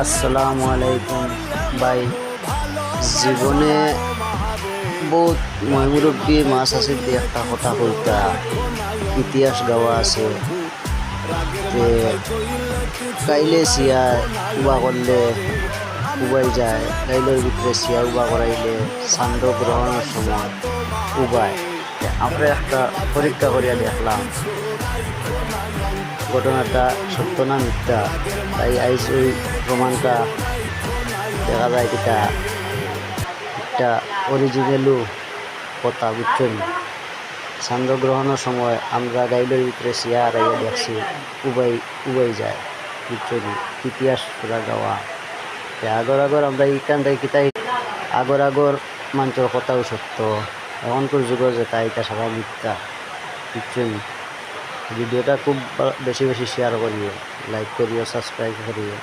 আসসালামু আলাইকুম ভাই। জীবনে বহুত ময়মুরব্বী মাছ আছে দিয়ে একটা কথা কইতা ইতিহাস গাওয়া আছে যে গাইলে সিয়া উবা করলে উবাই যায়, গাইলের ভিতরে সিয়া উবা করাইলে চান্দ্র গ্রহণের সময় উবায়। আমরা একটা পরীক্ষা করিয়া দেখলাম ঘটনাটা সত্য না মিথ্যা, তাই আইস ওই প্রমাণটা দেখা যায় কিটা একটা অরিজিনালও কথা বুঝছেন। চন্দ্রগ্রহণের সময় আমরা গাইলের ভিতরে সিয়া হারাইয়া দেখছি উবাই উবাই যায়, বুঝছেন। ইতিহাস পুরা গাওয়া আগর আগর আমরা এইখানটাই কিতাই আগর আগর মানুষের কথাও সত্য, এখনকার যুগের যেটা এটা সবাই মিথ্যা, বুঝছেন। ভিডিওটা খুব বেশি বেশি শেয়ার করিও, লাইক করিও, সাবস্ক্রাইব করিও।